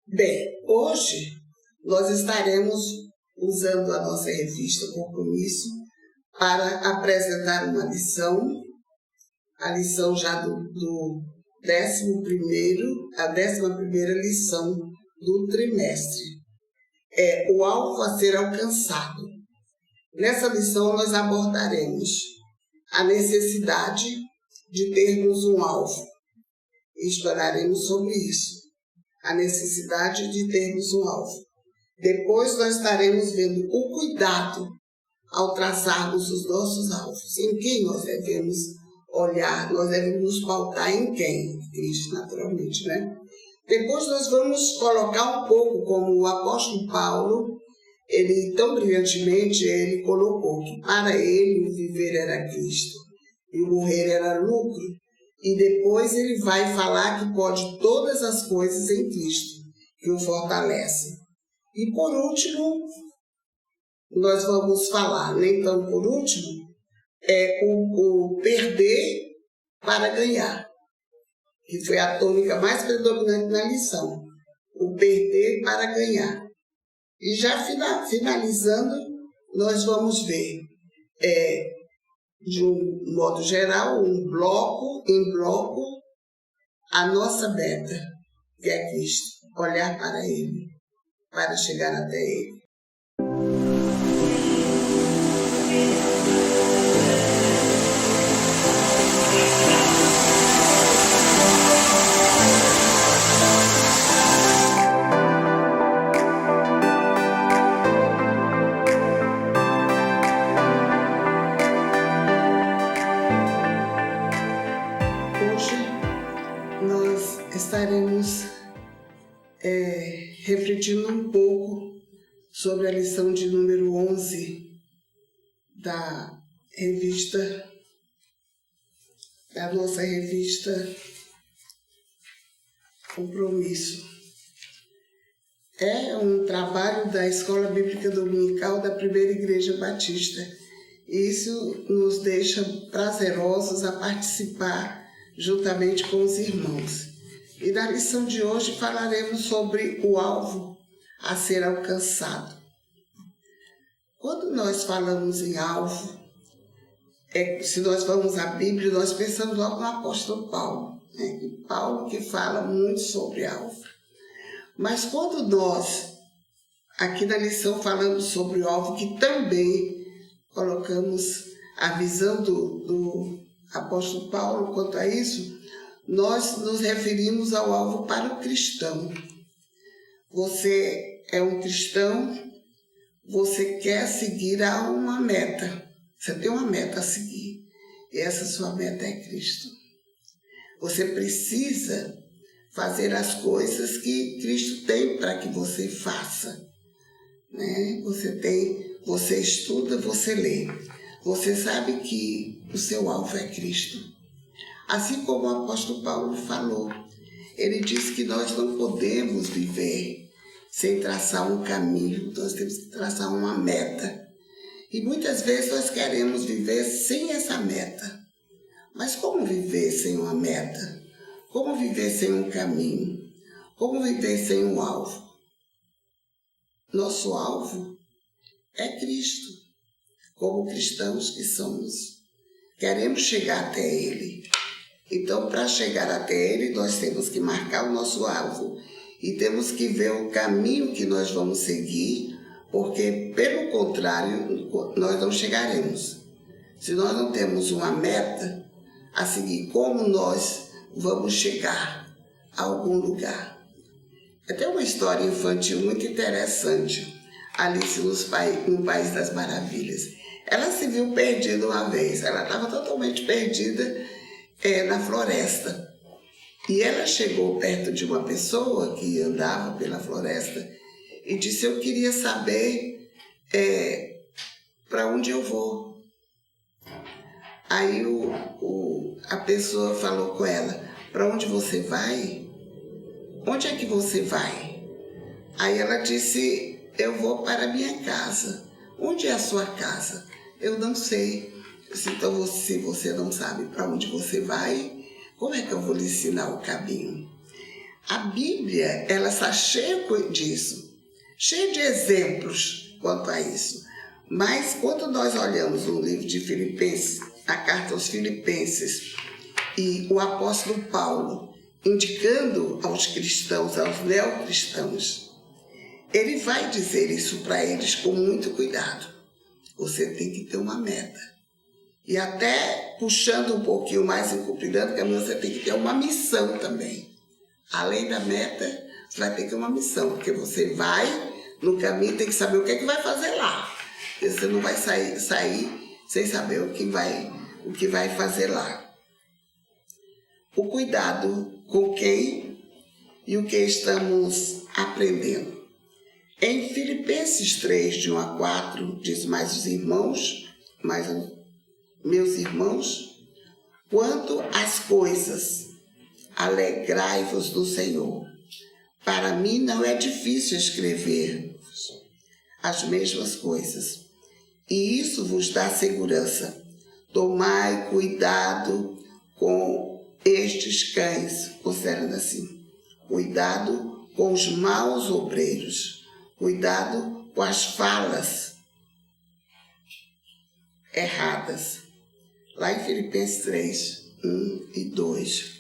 Bem, hoje nós estaremos usando a nossa revista Compromisso para apresentar uma lição, a lição já do 11º, a 11ª lição do trimestre. É o alvo a ser alcançado. Nessa lição nós abordaremos a necessidade de termos um alvo. Exploraremos sobre isso. A necessidade de termos um alvo. Depois nós estaremos vendo o cuidado ao traçarmos os nossos alvos. Em quem nós devemos olhar, nós devemos nos pautar em quem? Cristo, naturalmente, né? Depois nós vamos colocar um pouco como o apóstolo Paulo, ele tão brilhantemente, ele colocou que para ele o viver era Cristo e o morrer era lucro. E depois ele vai falar que pode todas as coisas em Cristo, que o fortalece. E por último, nós vamos falar, nem tão por último, o perder para ganhar, que foi a tônica mais predominante na lição. O perder para ganhar. E já finalizando, nós vamos ver, de um modo geral, em bloco, a nossa meta, que é Cristo, olhar para Ele, para chegar até Ele. Estaremos refletindo um pouco sobre a lição de número 11 da nossa revista Compromisso. É um trabalho da Escola Bíblica Dominical da Primeira Igreja Batista. Isso nos deixa prazerosos a participar juntamente com os irmãos. E na lição de hoje falaremos sobre o alvo a ser alcançado. Quando nós falamos em alvo, se nós vamos à Bíblia, nós pensamos logo no apóstolo Paulo, né? Paulo que fala muito sobre alvo. Mas quando nós, aqui na lição, falamos sobre o alvo, que também colocamos a visão do apóstolo Paulo quanto a isso, nós nos referimos ao alvo para o cristão. Você é um cristão, você quer seguir a uma meta. Você tem uma meta a seguir. E essa sua meta é Cristo. Você precisa fazer as coisas que Cristo tem para que você faça. Né? Você estuda, você lê. Você sabe que o seu alvo é Cristo. Assim como o apóstolo Paulo falou, ele disse que nós não podemos viver sem traçar um caminho, nós temos que traçar uma meta. E muitas vezes nós queremos viver sem essa meta. Mas como viver sem uma meta? Como viver sem um caminho? Como viver sem um alvo? Nosso alvo é Cristo. Como cristãos que somos, queremos chegar até Ele. Então, para chegar até Ele, nós temos que marcar o nosso alvo e temos que ver o caminho que nós vamos seguir, porque, pelo contrário, nós não chegaremos. Se nós não temos uma meta a seguir, como nós vamos chegar a algum lugar? Tem uma história infantil muito interessante, Alice no País das Maravilhas. Ela se viu perdida uma vez, ela estava totalmente perdida na floresta. E ela chegou perto de uma pessoa que andava pela floresta e disse: eu queria saber para onde eu vou. Aí a pessoa falou com ela: para onde você vai? Onde é que você vai? Aí ela disse: eu vou para a minha casa. Onde é a sua casa? Eu não sei. Então, se você não sabe para onde você vai, como é que eu vou lhe ensinar o caminho? A Bíblia, ela está cheia disso, cheia de exemplos quanto a isso. Mas quando nós olhamos no livro de Filipenses, a carta aos Filipenses, e o apóstolo Paulo indicando aos cristãos, aos neocristãos, ele vai dizer isso para eles com muito cuidado. Você tem que ter uma meta. E até puxando um pouquinho mais e complicando, porque você tem que ter uma missão também. Além da meta, você vai ter que ter uma missão, porque você vai no caminho, tem que saber o que é que vai fazer lá. Porque você não vai sair sem saber o que vai fazer lá. O cuidado com quem e o que estamos aprendendo. Em Filipenses 3, de 1 a 4, diz: meus irmãos, quanto às coisas, alegrai-vos no Senhor. Para mim não é difícil escrever as mesmas coisas, e isso vos dá segurança. Tomai cuidado com estes cães, considerando assim, cuidado com os maus obreiros, cuidado com as falas erradas. Lá em Filipenses 3, 1 e 2.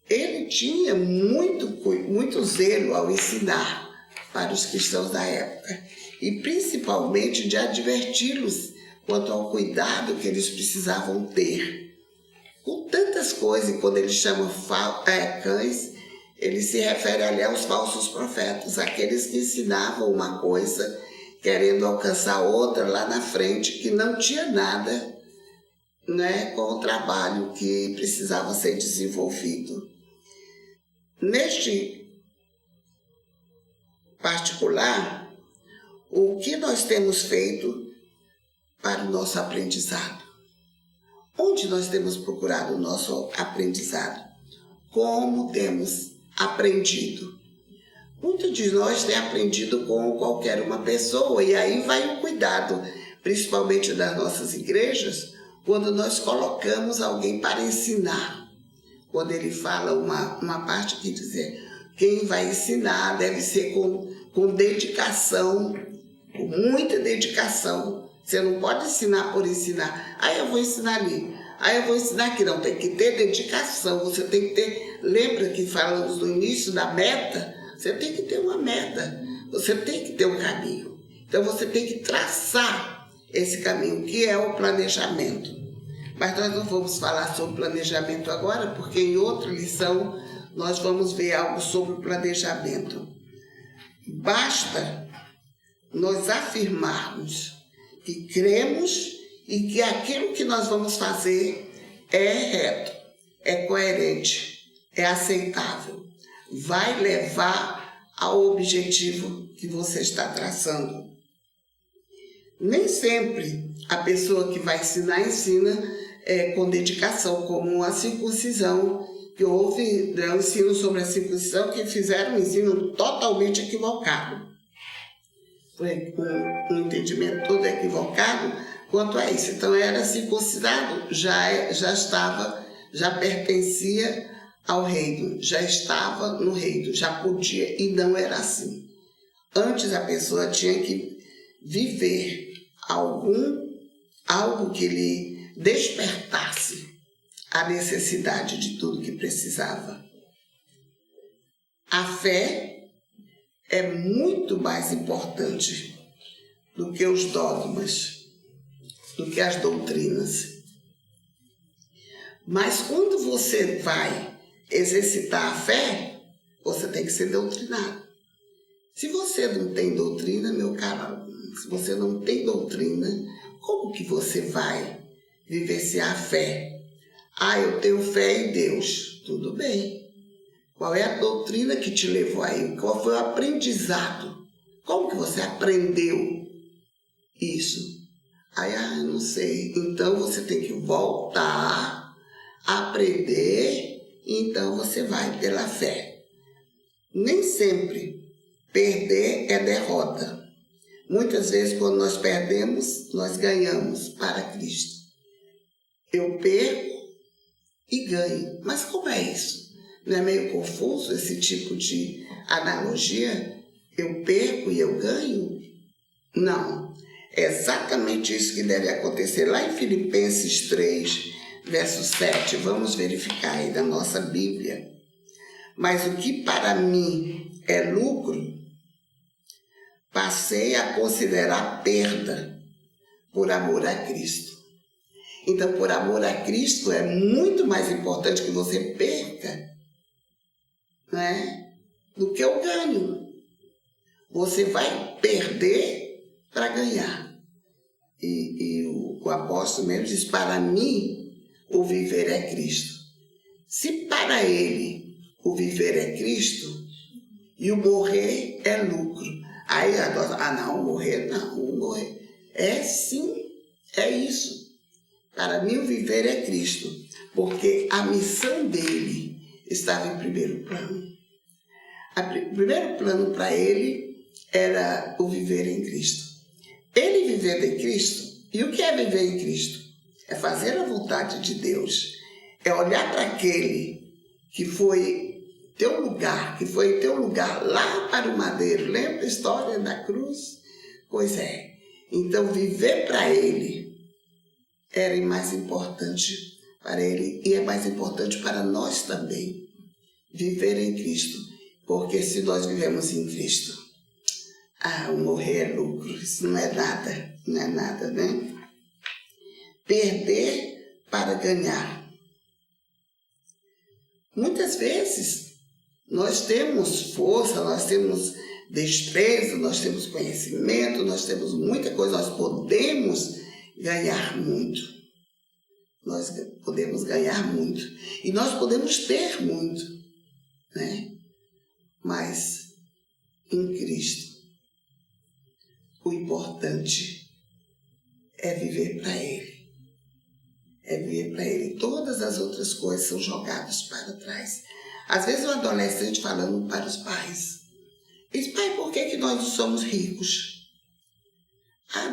Ele tinha muito zelo ao ensinar para os cristãos da época, e principalmente de adverti-los quanto ao cuidado que eles precisavam ter com tantas coisas. E quando ele chama cães, ele se refere ali aos falsos profetas, aqueles que ensinavam uma coisa querendo alcançar outra lá na frente, que não tinha nada, né, com o trabalho que precisava ser desenvolvido. Neste particular, o que nós temos feito para o nosso aprendizado? Onde nós temos procurado o nosso aprendizado? Como temos aprendido? Muitos de nós têm aprendido com qualquer uma pessoa, e aí vai o cuidado, principalmente das nossas igrejas, quando nós colocamos alguém para ensinar. Quando ele fala uma parte que dizer, quem vai ensinar deve ser com dedicação, com muita dedicação. Você não pode ensinar por ensinar. Aí eu vou ensinar ali, aí eu vou ensinar aqui. Não, tem que ter dedicação. Você tem que ter, lembra que falamos no início da meta? Você tem que ter uma meta, você tem que ter um caminho. Então você tem que traçar esse caminho, que é o planejamento. Mas nós não vamos falar sobre planejamento agora, porque em outra lição nós vamos ver algo sobre o planejamento. Basta nós afirmarmos que cremos e que aquilo que nós vamos fazer é reto, é coerente, é aceitável, vai levar ao objetivo que você está traçando. Nem sempre a pessoa que vai ensinar, ensina com dedicação, como a circuncisão, que houve um ensino sobre a circuncisão que fizeram um ensino totalmente equivocado. Foi um entendimento todo equivocado quanto a isso. Então era circuncidado, já pertencia ao reino, já estava no reino, já podia, e não era assim. Antes a pessoa tinha que viver algo que lhe despertasse a necessidade de tudo que precisava. A fé é muito mais importante do que os dogmas, do que as doutrinas. Mas quando você vai exercitar a fé, você tem que ser doutrinado. Se você não tem doutrina, meu caro, se você não tem doutrina, como que você vai vivenciar a fé? Eu tenho fé em Deus. Tudo bem. Qual é a doutrina que te levou aí? Qual foi o aprendizado? Como que você aprendeu isso? Eu não sei. Então você tem que voltar a aprender, e então você vai pela fé. Nem sempre perder é derrota. Muitas vezes, quando nós perdemos, nós ganhamos para Cristo. Eu perco e ganho. Mas como é isso? Não é meio confuso esse tipo de analogia? Eu perco e eu ganho? Não. É exatamente isso que deve acontecer. Lá em Filipenses 3, verso 7, vamos verificar aí da nossa Bíblia. Mas o que para mim é lucro, passei a considerar perda por amor a Cristo. Então, por amor a Cristo, é muito mais importante que você perca, né, do que o ganho. Você vai perder para ganhar. E o apóstolo mesmo diz, para mim, o viver é Cristo. Se para ele o viver é Cristo e o morrer é lucro. Aí agora, não, morrer não, o morrer. É sim, é isso. Para mim o viver é Cristo, porque a missão dele estava em primeiro plano. O primeiro plano para ele era o viver em Cristo. Ele vivendo em Cristo, e o que é viver em Cristo? É fazer a vontade de Deus, é olhar para aquele que foi teu lugar, lá para o madeiro. Lembra a história da cruz? Pois é. Então viver para ele era mais importante para ele e é mais importante para nós também, viver em Cristo, porque se nós vivemos em Cristo, o morrer é lucro, isso não é nada, né? Perder para ganhar. Muitas vezes nós temos força, nós temos destreza, nós temos conhecimento, nós temos muita coisa, nós podemos ganhar muito. Nós podemos ganhar muito. E nós podemos ter muito, né? Mas em Cristo, o importante é viver para Ele. É viver para Ele. Todas as outras coisas são jogadas para trás. Às vezes o adolescente falando para os pais. Diz, pai, por que nós não somos ricos?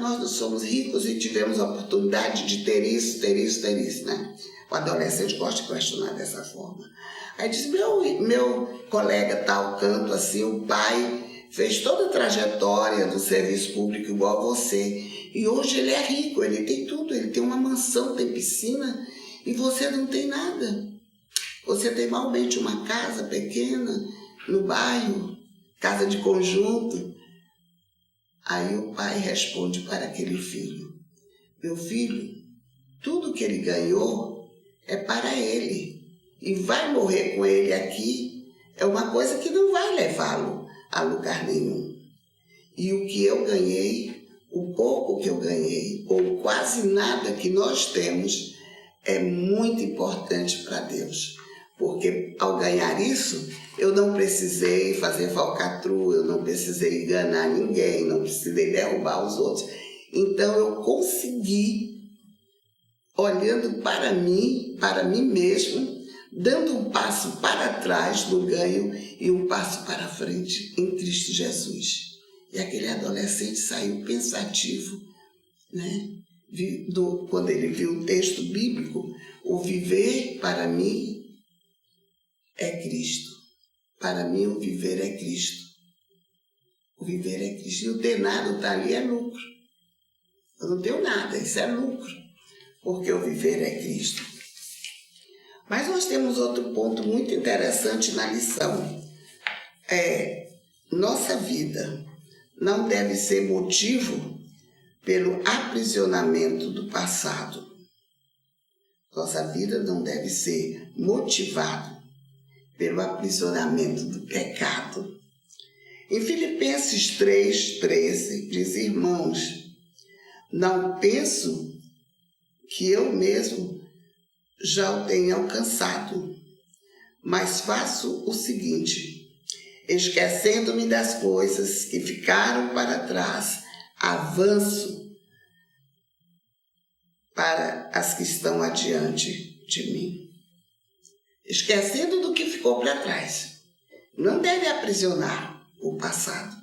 Nós não somos ricos e tivemos a oportunidade de ter isso, né? O adolescente gosta de questionar dessa forma. Aí diz, meu colega tal canto assim, o pai fez toda a trajetória do serviço público igual a você. E hoje ele é rico, ele tem tudo, ele tem uma mansão, tem piscina, e você não tem nada. Você tem malmente uma casa pequena no bairro, casa de conjunto. Aí o pai responde para aquele filho, meu filho, tudo que ele ganhou é para ele e vai morrer com ele aqui, é uma coisa que não vai levá-lo a lugar nenhum. E o que eu ganhei, o pouco que eu ganhei, ou quase nada que nós temos, é muito importante para Deus. Porque ao ganhar isso, eu não precisei fazer falcatrua, eu não precisei enganar ninguém, não precisei derrubar os outros. Então eu consegui, olhando para mim mesmo, dando um passo para trás do ganho e um passo para frente em Cristo Jesus. E aquele adolescente saiu pensativo, né? Quando ele viu o texto bíblico, o viver para mim é Cristo. Para mim, o viver é Cristo. O viver é Cristo. E o ter nada, tá ali, é lucro. Eu não tenho nada, isso é lucro. Porque o viver é Cristo. Mas nós temos outro ponto muito interessante na lição. Nossa vida não deve ser motivo pelo aprisionamento do passado. Nossa vida não deve ser motivada pelo aprisionamento do pecado. Em Filipenses 3:13 diz, irmãos, não penso que eu mesmo já o tenha alcançado, mas faço o seguinte, esquecendo-me das coisas que ficaram para trás, avanço para as que estão adiante de mim. Esquecendo do que ficou para trás. Não deve aprisionar o passado.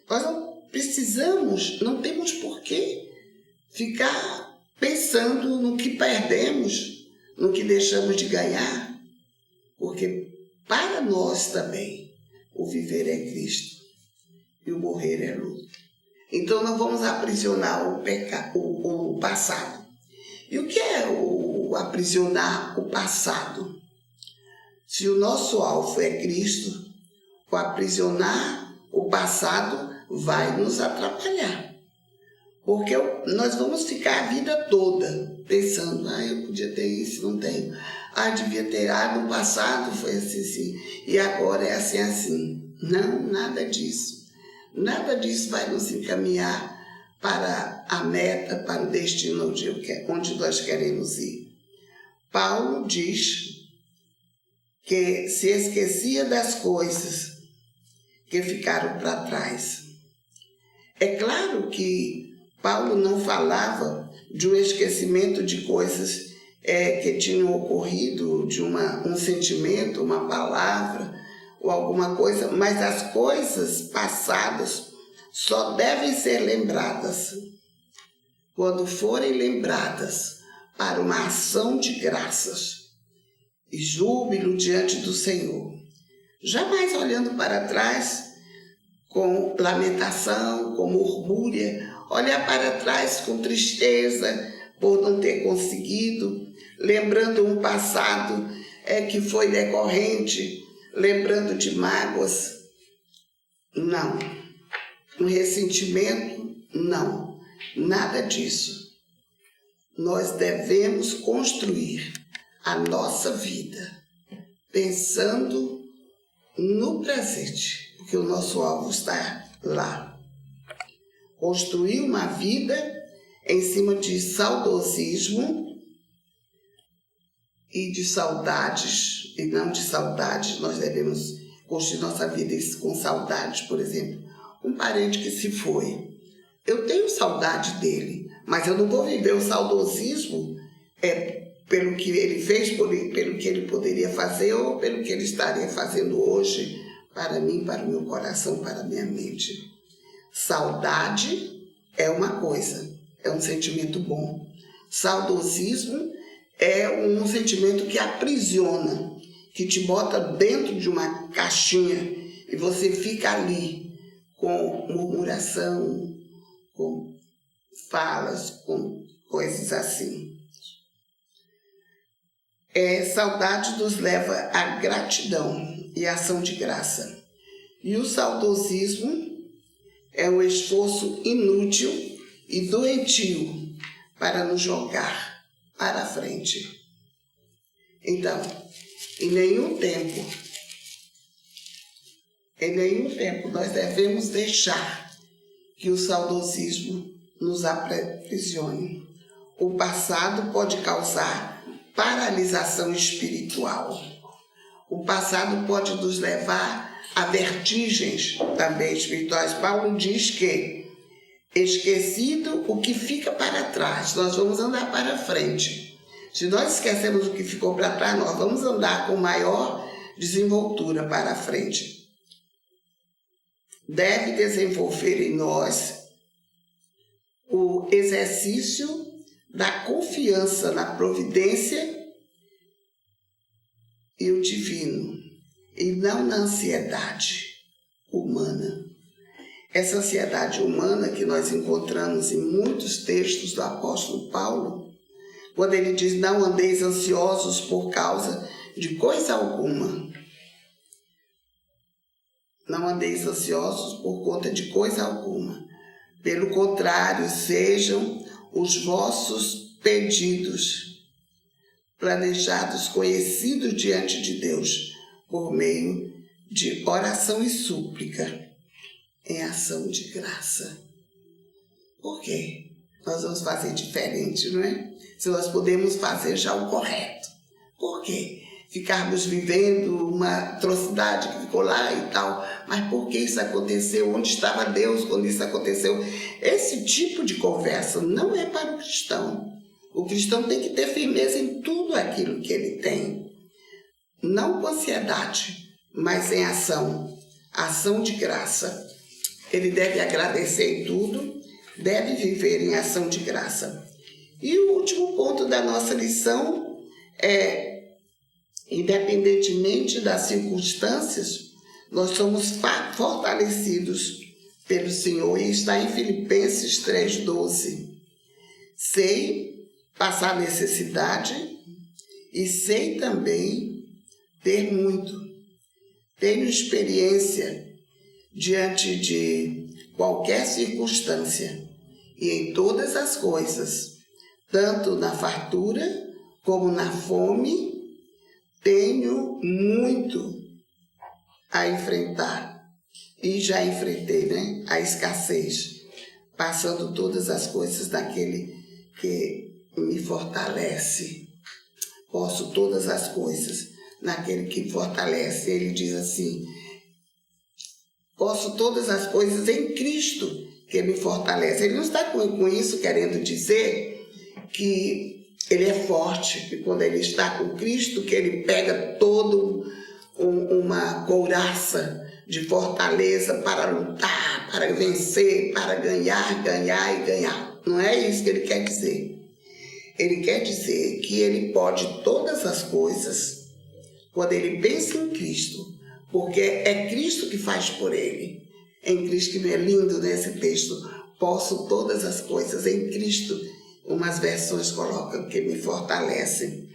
Nós não precisamos, não temos por que ficar pensando no que perdemos, no que deixamos de ganhar, porque para nós também, o viver é Cristo e o morrer é lucro. Então não vamos aprisionar o passado. E o que é aprisionar o passado? Se o nosso alvo é Cristo, o aprisionar o passado vai nos atrapalhar. Porque nós vamos ficar a vida toda pensando, eu podia ter isso, não tenho. Devia ter, no passado foi assim, e agora é assim. Não, nada disso. Nada disso vai nos encaminhar para a meta, para o destino onde nós queremos ir. Paulo diz que se esquecia das coisas que ficaram para trás. É claro que Paulo não falava de um esquecimento de coisas que tinham ocorrido, de um sentimento, uma palavra ou alguma coisa, mas as coisas passadas só devem ser lembradas quando forem lembradas para uma ação de graças e júbilo diante do Senhor. Jamais olhando para trás com lamentação, com murmúria, olhar para trás com tristeza por não ter conseguido, lembrando um passado que foi decorrente, lembrando de mágoas. Não. Um ressentimento, não. Nada disso. Nós devemos construir a nossa vida pensando no presente, porque o nosso alvo está lá. Construir uma vida em cima de saudosismo e de saudades, e não de saudades. Nós devemos construir nossa vida com saudades, por exemplo. Um parente que se foi, eu tenho saudade dele, mas eu não vou viver o saudosismo pelo que ele fez, pelo que ele poderia fazer ou pelo que ele estaria fazendo hoje para mim, para o meu coração, para a minha mente. Saudade é uma coisa, é um sentimento bom. Saudosismo é um sentimento que aprisiona, que te bota dentro de uma caixinha e você fica ali com murmuração, com falas, com coisas assim. Saudade nos leva à gratidão e à ação de graça. E o saudosismo é um esforço inútil e doentio para nos jogar para frente. Então, em nenhum tempo nós devemos deixar que o saudosismo nos aprisione. O passado pode causar paralisação espiritual. O passado pode nos levar a vertigens também espirituais. Paulo diz que, esquecido o que fica para trás, nós vamos andar para frente. Se nós esquecemos o que ficou para trás, nós vamos andar com maior desenvoltura para frente. Deve desenvolver em nós o exercício da confiança na providência e o divino, e não na ansiedade humana. Essa ansiedade humana que nós encontramos em muitos textos do apóstolo Paulo, quando ele diz, não andeis ansiosos por causa de coisa alguma. Não andeis ansiosos por conta de coisa alguma. Pelo contrário, sejam os vossos pedidos planejados, conhecidos diante de Deus, por meio de oração e súplica, em ação de graça. Por quê? Nós vamos fazer diferente, não é? Se nós podemos fazer já o correto. Por quê? Ficarmos vivendo uma atrocidade que ficou lá e tal. Mas por que isso aconteceu? Onde estava Deus quando isso aconteceu? Esse tipo de conversa não é para o cristão. O cristão tem que ter firmeza em tudo aquilo que ele tem. Não com ansiedade, mas em ação. Ação de graça. Ele deve agradecer em tudo, deve viver em ação de graça. E o último ponto da nossa lição é Independentemente das circunstâncias, nós somos fortalecidos pelo Senhor, e está em Filipenses 3,12. Sei passar necessidade e sei também ter muito. Tenho experiência diante de qualquer circunstância e em todas as coisas, tanto na fartura como na fome, tenho muito a enfrentar. E já enfrentei, né, a escassez, passando todas as coisas daquele que me fortalece. Posso todas as coisas naquele que me fortalece. Ele diz assim: posso todas as coisas em Cristo que me fortalece. Ele não está com isso querendo dizer que ele é forte, que quando ele está com Cristo, que ele pega todo uma couraça de fortaleza para lutar, para vencer, para ganhar, ganhar e ganhar. Não é isso que ele quer dizer. Ele quer dizer que ele pode todas as coisas quando ele pensa em Cristo, porque é Cristo que faz por ele. Em Cristo, que é lindo nesse texto, posso todas as coisas em Cristo. Umas versões colocam que me fortalecem.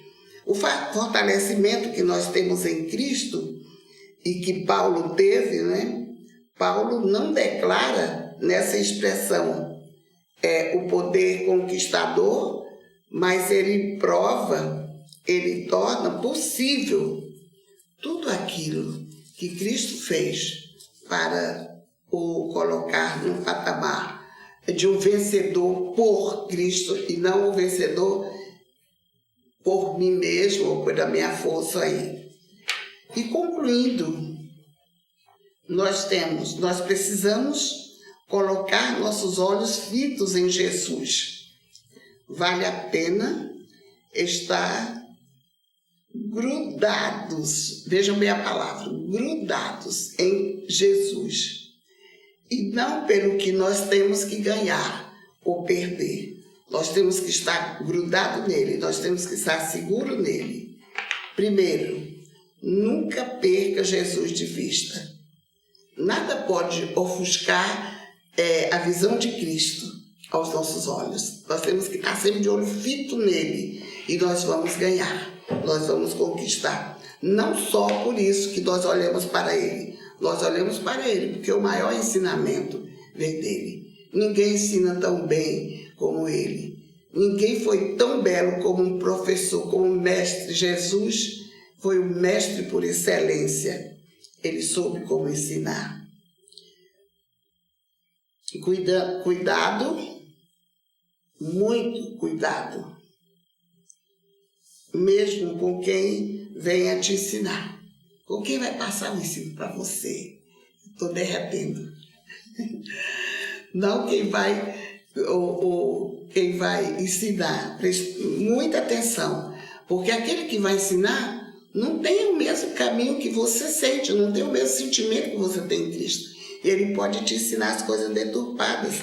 O fortalecimento que nós temos em Cristo e que Paulo teve, né? Paulo não declara nessa expressão o poder conquistador, mas ele prova, ele torna possível tudo aquilo que Cristo fez para o colocar num patamar de um vencedor por Cristo e não um vencedor por mim mesmo ou pela minha força aí. E concluindo, nós precisamos colocar nossos olhos fitos em Jesus. Vale a pena estar grudados, vejam bem a palavra, grudados em Jesus. E não pelo que nós temos que ganhar ou perder. Nós temos que estar grudado nele, nós temos que estar seguro nele. Primeiro, nunca perca Jesus de vista. Nada pode ofuscar a visão de Cristo aos nossos olhos. Nós temos que estar sempre de olho fito nele e nós vamos ganhar, nós vamos conquistar. Não só por isso que nós olhamos para ele, nós olhamos para ele porque o maior ensinamento vem dele. Ninguém ensina tão bem como ele. Ninguém foi tão belo como um professor, como um mestre. Jesus foi o mestre por excelência. Ele soube como ensinar. Cuidado, muito cuidado, mesmo com quem venha te ensinar. Com quem vai passar o ensino para você? Estou derretendo. Não quem vai quem vai ensinar. Preste muita atenção, porque aquele que vai ensinar não tem o mesmo caminho que você sente, não tem o mesmo sentimento que você tem em Cristo. E ele pode te ensinar as coisas deturpadas.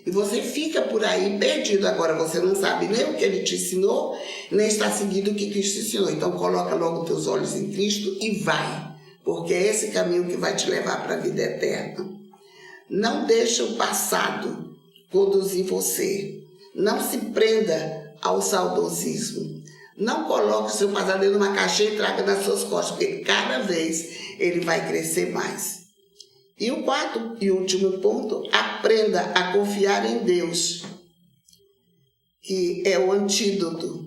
E você fica por aí perdido. Agora você não sabe nem o que ele te ensinou, nem está seguindo o que Cristo ensinou. Então coloca logo teus olhos em Cristo e vai. Porque é esse caminho que vai te levar para a vida eterna. Não deixe o passado conduzir você. Não se prenda ao saudosismo. Não coloque o seu passado dentro de uma caixinha e traga nas suas costas, porque cada vez ele vai crescer mais. E o quarto e último ponto, aprenda a confiar em Deus, que é o antídoto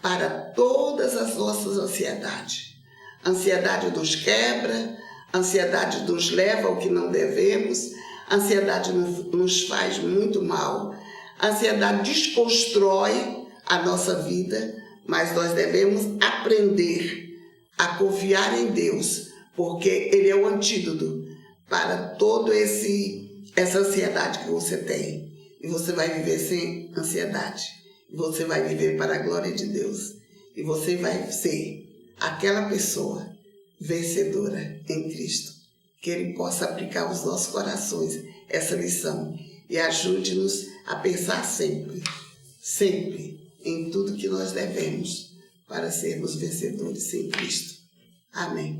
para todas as nossas ansiedades. A ansiedade nos quebra, a ansiedade nos leva ao que não devemos, a ansiedade nos faz muito mal, a ansiedade desconstrói a nossa vida, mas nós devemos aprender a confiar em Deus, porque Ele é o antídoto para toda essa ansiedade que você tem. E você vai viver sem ansiedade. E você vai viver para a glória de Deus. E você vai ser aquela pessoa vencedora em Cristo. Que Ele possa aplicar aos nossos corações essa lição. E ajude-nos a pensar sempre em tudo que nós devemos para sermos vencedores em Cristo. Amém.